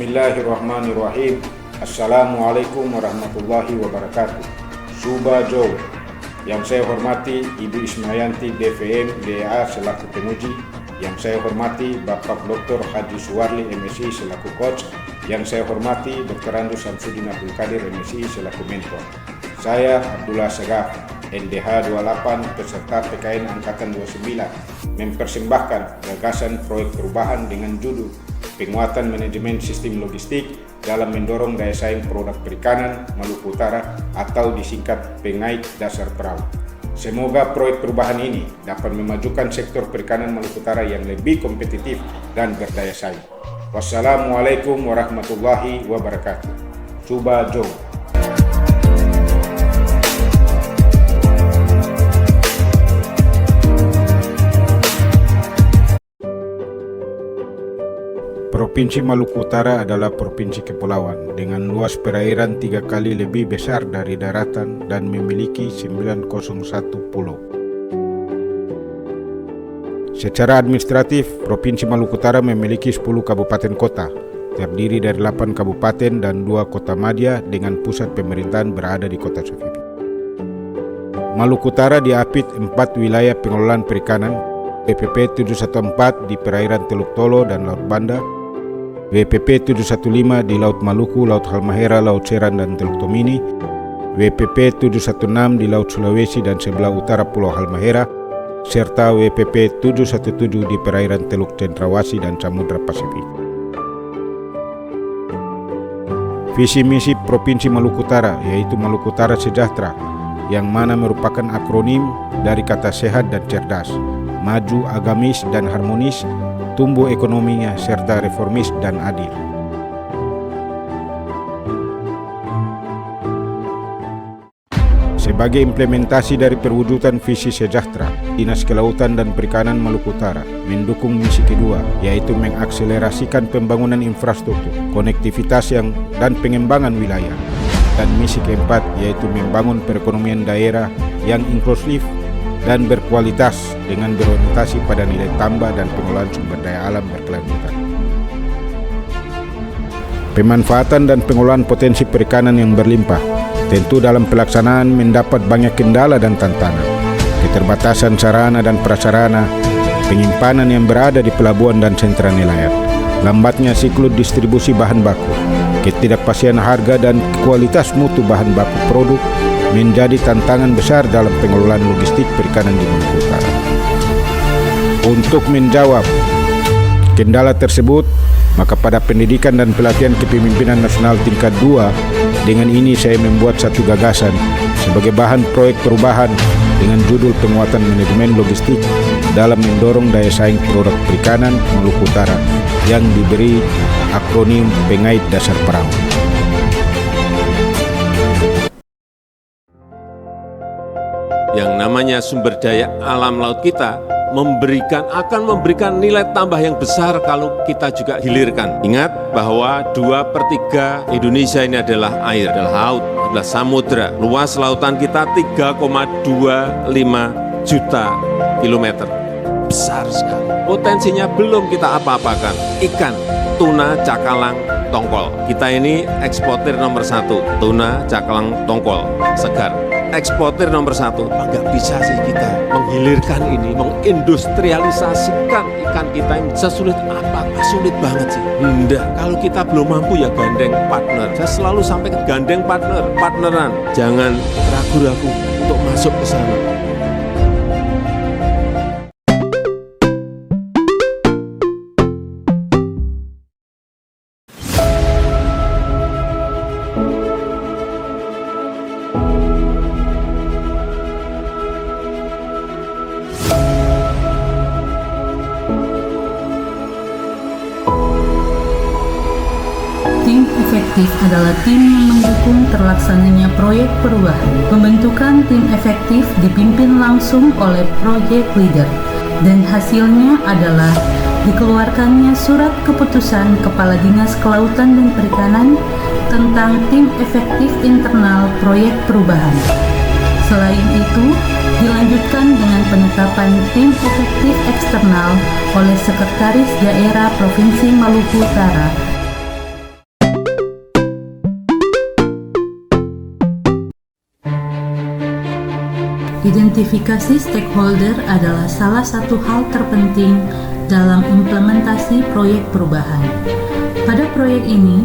Bismillahirrahmanirrahim. Assalamualaikum warahmatullahi wabarakatuh. Suba Jow. Yang saya hormati Ibu Ismayanti DVM DA selaku penguji. Yang saya hormati Bapak Dr. Haji Suwarli MSI selaku coach. Yang saya hormati Dr. Andus Samsudin Abdul Qadir MSI selaku mentor. Saya Abdullah Segaf, LDH 28 peserta PKN Angkatan 29, mempersembahkan gagasan proyek perubahan dengan judul Penguatan Manajemen Sistem Logistik dalam mendorong daya saing produk perikanan Maluku Utara atau disingkat Pengait Dasar Perahu. Semoga proyek perubahan ini dapat memajukan sektor perikanan Maluku Utara yang lebih kompetitif dan berdaya saing. Wassalamualaikum warahmatullahi wabarakatuh. Suba Jow. Provinsi Maluku Utara adalah provinsi kepulauan dengan luas perairan 3 kali lebih besar dari daratan dan memiliki 901 pulau. Secara administratif, Provinsi Maluku Utara memiliki 10 kabupaten kota, terdiri dari 8 kabupaten dan 2 kota madya dengan pusat pemerintahan berada di Kota Sapipi. Maluku Utara diapit 4 wilayah pengelolaan perikanan, WPP 714 di perairan Teluk Tolo dan Laut Banda, WPP 715 di Laut Maluku, Laut Halmahera, Laut Seran dan Teluk Tomini, WPP 716 di Laut Sulawesi dan sebelah utara Pulau Halmahera, serta WPP 717 di perairan Teluk Cendrawasih dan Samudra Pasifik. Visi misi Provinsi Maluku Utara yaitu Maluku Utara Sejahtera, yang mana merupakan akronim dari kata sehat dan cerdas, maju, agamis dan harmonis, tumbuh ekonominya, serta reformis dan adil. Sebagai implementasi dari perwujudan visi sejahtera, Dinas Kelautan dan Perikanan Maluku Utara mendukung misi kedua, yaitu mengakselerasikan pembangunan infrastruktur, konektivitas dan pengembangan wilayah. Dan misi keempat, yaitu membangun perekonomian daerah yang inklusif dan berkualitas dengan berorientasi pada nilai tambah dan pengelolaan sumber daya alam berkelanjutan. Pemanfaatan dan pengelolaan potensi perikanan yang berlimpah tentu dalam pelaksanaan mendapat banyak kendala dan tantangan. Keterbatasan sarana dan prasarana, penyimpanan yang berada di pelabuhan dan sentra nelayan, lambatnya siklus distribusi bahan baku, ketidakpastian harga dan kualitas mutu bahan baku produk menjadi tantangan besar dalam pengelolaan logistik perikanan di Maluku Utara. Untuk menjawab kendala tersebut, maka pada pendidikan dan pelatihan kepemimpinan nasional tingkat 2, dengan ini saya membuat satu gagasan sebagai bahan proyek perubahan dengan judul Penguatan Manajemen Logistik dalam mendorong daya saing produk perikanan Maluku Utara yang diberi akronim Pengait Dasar Perahu. Yang namanya sumber daya alam laut kita akan memberikan nilai tambah yang besar kalau kita juga hilirkan. Ingat bahwa 2/3 Indonesia ini adalah air, adalah laut, adalah samudra. Luas lautan kita 3,25 juta kilometer. Besar sekali. Potensinya belum kita apa-apakan. Ikan, tuna, cakalang, tongkol. Kita ini eksportir nomor 1, tuna, cakalang, tongkol, segar. Eksportir nomor 1, nggak bisa sih kita menghilirkan ini, mengindustrialisasikan ikan kita ini sesulit apa? Sulit banget sih. Enggak, kalau kita belum mampu ya gandeng partner. Saya selalu sampaikan gandeng partneran. Jangan ragu-ragu untuk masuk ke sana. Tim efektif adalah tim yang mendukung terlaksananya proyek perubahan. Pembentukan tim efektif dipimpin langsung oleh project leader, dan hasilnya adalah dikeluarkannya surat keputusan Kepala Dinas Kelautan dan Perikanan tentang tim efektif internal proyek perubahan. Selain itu, dilanjutkan dengan penetapan tim efektif eksternal oleh Sekretaris Daerah Provinsi Maluku Utara Identifikasi stakeholder adalah salah satu hal terpenting dalam implementasi proyek perubahan. Pada proyek ini,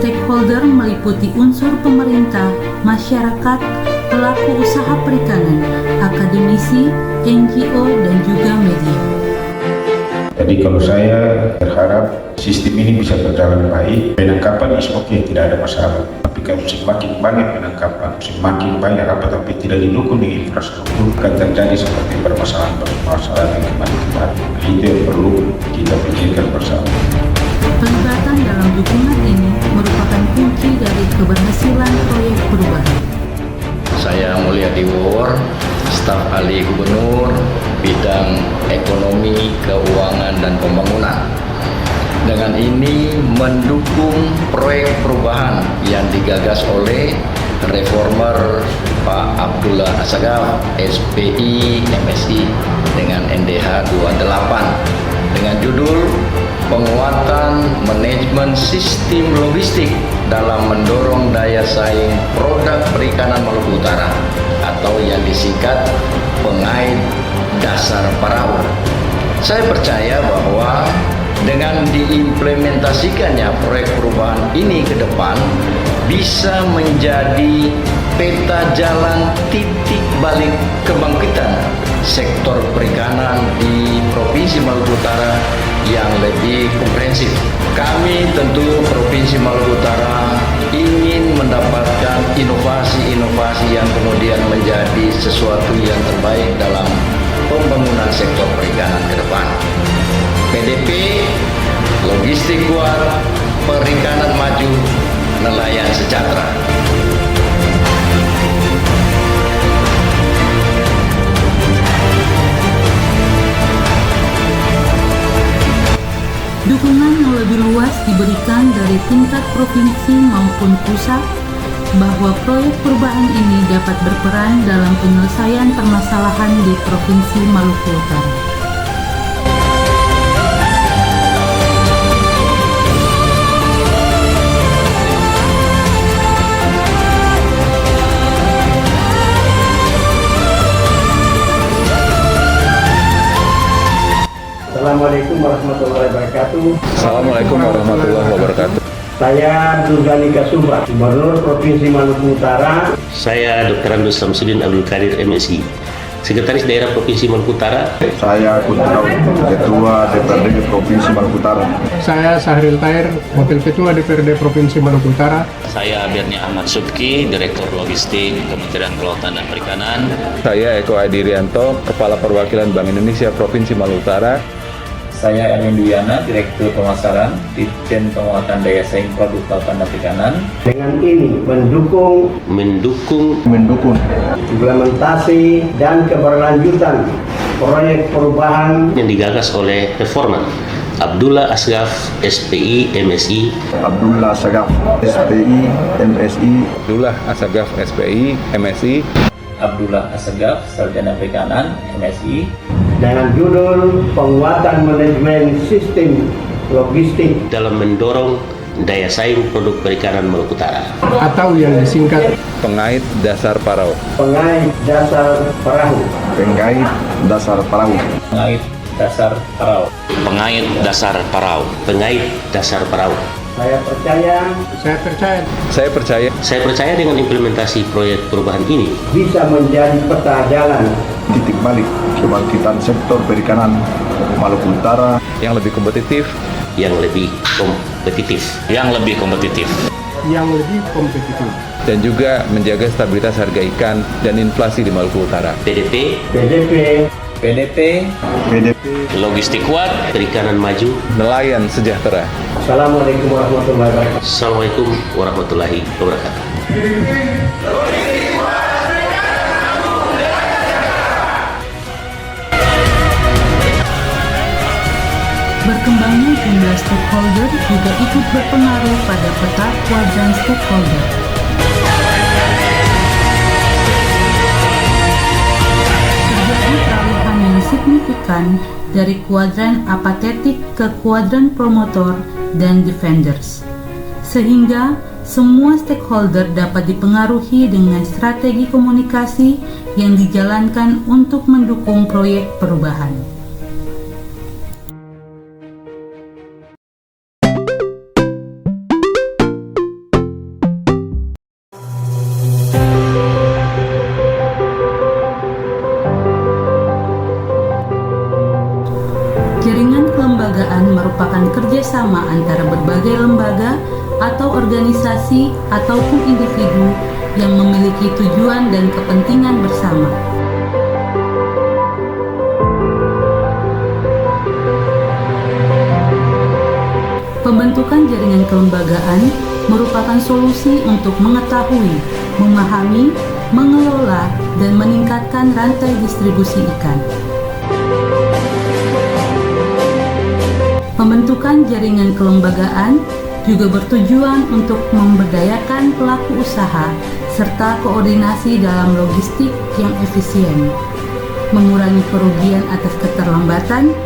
stakeholder meliputi unsur pemerintah, masyarakat, pelaku usaha perikanan, akademisi, NGO, dan juga media. Jadi kalau saya berharap sistem ini bisa berjalan baik, penangkapan is oke, tidak ada masalah. Tapi kalau semakin banyak penangkapan, semakin banyak apa tapi tidak didukung dengan infrastruktur, akan terjadi seperti permasalahan yang kemarin. Itu yang perlu kita pikirkan bersama. Pelibatan dalam dukungan ini merupakan kunci dari keberhasilan proyek perubahan. Saya Mulyadi Wor, staf ahli gubernur, bidang ekonomi, keuangan, dan pembangunan. Dengan ini mendukung proyek perubahan yang digagas oleh reformer Pak Abdullah Assegaf, SPI, MSI dengan NDH 28 dengan judul Penguatan Manajemen Sistem Logistik dalam mendorong daya saing produk perikanan Maluku Utara atau yang disingkat Pengait Dasar Perahu. Saya percaya bahwa dengan diimplementasikannya proyek perubahan ini ke depan bisa menjadi peta jalan titik balik kebangkitan sektor perikanan di Provinsi Maluku Utara yang lebih komprehensif. Kami tentu Provinsi Maluku Utara ingin mendapatkan inovasi-inovasi yang kemudian menjadi sesuatu yang terbaik dalam pembangunan sektor perikanan ke depan. PDP, logistik kuat, perikanan maju, nelayan sejahtera. Dukungan yang lebih luas diberikan dari tingkat provinsi maupun pusat bahwa proyek perubahan ini dapat berperan dalam penyelesaian permasalahan di Provinsi Maluku Utara. Assalamualaikum warahmatullahi wabarakatuh. Assalamualaikum warahmatullahi wabarakatuh. Saya Abdul Ghani Kasubah, Gubernur Provinsi Maluku Utara. Saya Dr. Andus Samsudin Abdul Qadir MSI, Sekretaris Daerah Provinsi Maluku Utara. Saya Kuntrau, Ketua DPRD Provinsi Maluku Utara. Saya Sahril Tair, Wakil Ketua DPRD Provinsi Maluku Utara. Saya Berni Ahmad Subki, Direktur Logistik Kementerian Kelautan dan Perikanan. Saya Eko Adirianto, Kepala Perwakilan Bank Indonesia Provinsi Maluku Utara. Saya Erwin Duyana, Direktur Pemasaran, Ditjen Penguatan Daya Saing Produk Kelautan dan Perikanan. Dengan ini mendukung implementasi dan keberlanjutan proyek perubahan yang digagas oleh reformer Abdullah Assegaf, SPI, MSI. Abdullah Assegaf, SPI, MSI. Abdullah Assegaf, SPI, MSI. Abdullah Assegaf, Sarjana Perikanan, MSI. dengan judul Penguatan Manajemen Sistem Logistik dalam mendorong daya saing produk perikanan Maluku Utara atau yang disingkat Pengait Dasar Perahu. Pengait Dasar Perahu. Pengait Dasar Perahu. Pengait Dasar Perahu. Pengait Dasar Perahu. Pengait Dasar Perahu. Saya percaya dengan implementasi proyek perubahan ini bisa menjadi peta jalan titik balik kebangkitan sektor perikanan Maluku Utara yang lebih kompetitif, yang lebih kompetitif, dan juga menjaga stabilitas harga ikan dan inflasi di Maluku Utara. PDP, logistik kuat, perikanan maju, nelayan sejahtera. Assalamualaikum warahmatullahi wabarakatuh. Assalamualaikum warahmatullahi wabarakatuh. Berkembangnya jumlah stakeholder juga ikut berpengaruh pada peta kuadran stakeholder. Terjadi peralihan yang signifikan dari kuadran apatetik ke kuadran promotor dan defenders, sehingga semua stakeholder dapat dipengaruhi dengan strategi komunikasi yang dijalankan untuk mendukung proyek perubahan. Jaringan kelembagaan merupakan kerjasama antara berbagai lembaga atau organisasi ataupun individu yang memiliki tujuan dan kepentingan bersama. Pembentukan jaringan kelembagaan merupakan solusi untuk mengetahui, memahami, mengelola, dan meningkatkan rantai distribusi ikan. Pembentukan jaringan kelembagaan juga bertujuan untuk memberdayakan pelaku usaha serta koordinasi dalam logistik yang efisien, mengurangi kerugian atas keterlambatan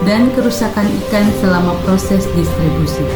dan kerusakan ikan selama proses distribusi.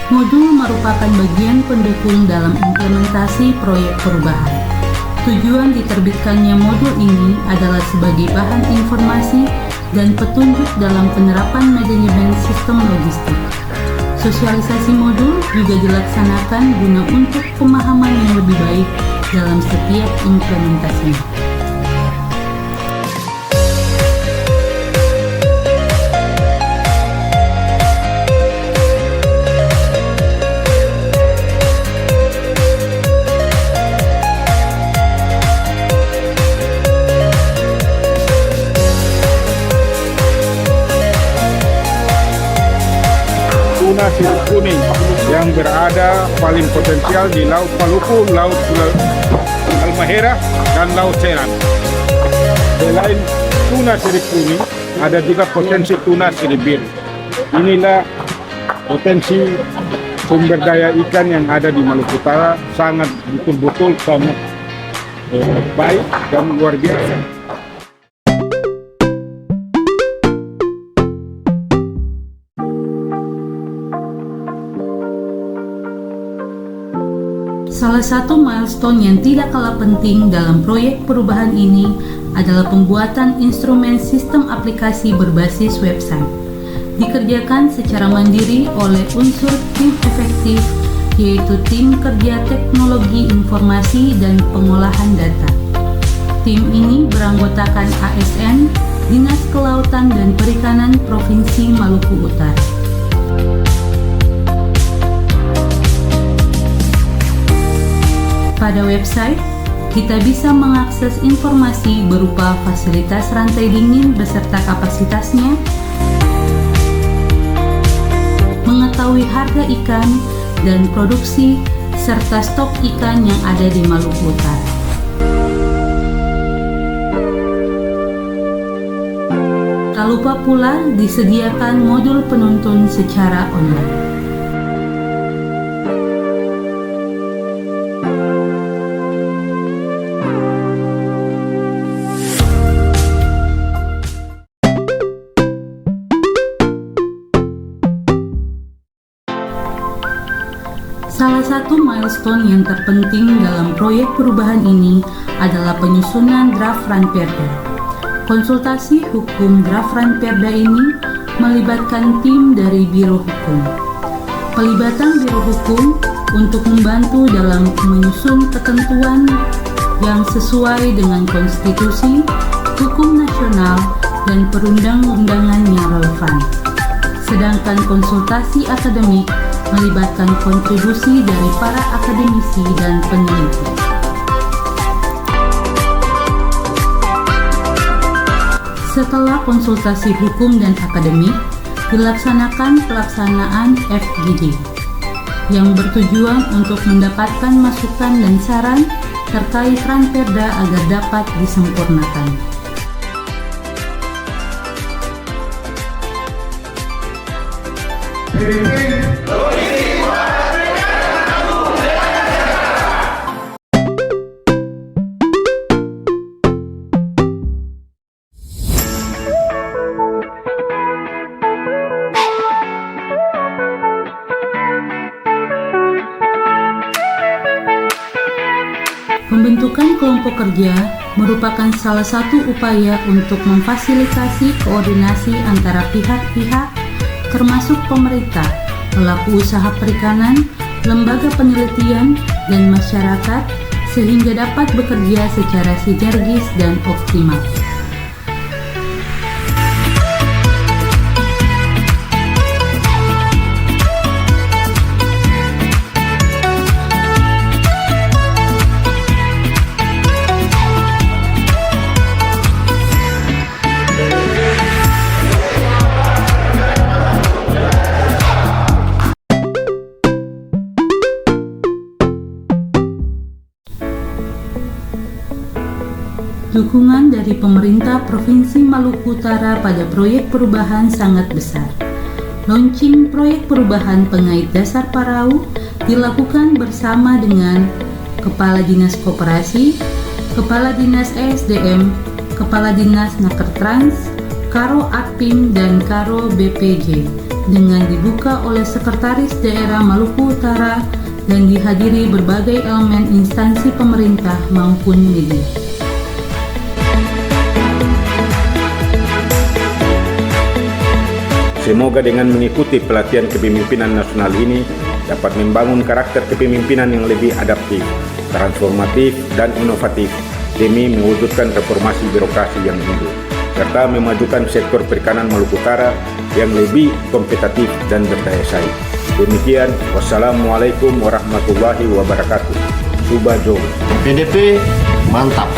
Modul merupakan bagian pendukung dalam implementasi proyek perubahan. Tujuan diterbitkannya modul ini adalah sebagai bahan informasi dan petunjuk dalam penerapan manajemen sistem logistik. Sosialisasi modul juga dilaksanakan guna untuk pemahaman yang lebih baik dalam setiap implementasinya. Tuna sirip kuning yang berada paling potensial di Laut Maluku, Laut Halmahera, dan Laut Seram. Selain tuna sirip kuning, ada juga potensi tuna sirip biru. Inilah potensi sumber daya ikan yang ada di Maluku Utara, sangat betul-betul sangat baik dan luar biasa. Salah satu milestone yang tidak kalah penting dalam proyek perubahan ini adalah pembuatan instrumen sistem aplikasi berbasis website. Dikerjakan secara mandiri oleh unsur tim efektif, yaitu tim kerja teknologi informasi dan pengolahan data. Tim ini beranggotakan ASN, Dinas Kelautan dan Perikanan Provinsi Maluku Utara. Pada website, kita bisa mengakses informasi berupa fasilitas rantai dingin beserta kapasitasnya, mengetahui harga ikan dan produksi, serta stok ikan yang ada di Maluku Utara. Tak lupa pula disediakan modul penuntun secara online. Salah satu milestone yang terpenting dalam proyek perubahan ini adalah penyusunan draft Ranperda. Konsultasi hukum draft Ranperda ini melibatkan tim dari Biro Hukum. Pelibatan Biro Hukum untuk membantu dalam menyusun ketentuan yang sesuai dengan konstitusi, hukum nasional, dan perundang-undangan yang relevan. Sedangkan konsultasi akademik melibatkan kontribusi dari para akademisi dan peneliti. Setelah konsultasi hukum dan akademik, dilaksanakan pelaksanaan FGD yang bertujuan untuk mendapatkan masukan dan saran terkait Ranperda agar dapat disempurnakan. Pembentukan kelompok kerja merupakan salah satu upaya untuk memfasilitasi koordinasi antara pihak-pihak, termasuk pemerintah, pelaku usaha perikanan, lembaga penelitian, dan masyarakat, sehingga dapat bekerja secara sinergis dan optimal. Dukungan dari pemerintah Provinsi Maluku Utara pada proyek perubahan sangat besar. Launching proyek perubahan pengait dasar Parau dilakukan bersama dengan Kepala Dinas Koperasi, Kepala Dinas ESDM, Kepala Dinas Nakertrans, Karo Atpim, dan Karo BPJ, dengan dibuka oleh Sekretaris Daerah Maluku Utara dan dihadiri berbagai elemen instansi pemerintah maupun media. Semoga dengan mengikuti pelatihan kepemimpinan nasional ini dapat membangun karakter kepemimpinan yang lebih adaptif, transformatif, dan inovatif demi mewujudkan reformasi birokrasi yang unggul, serta memajukan sektor perikanan Maluku Utara yang lebih kompetitif dan berdaya saing. Demikian, wassalamualaikum warahmatullahi wabarakatuh. Subah Joe. PDP mantap.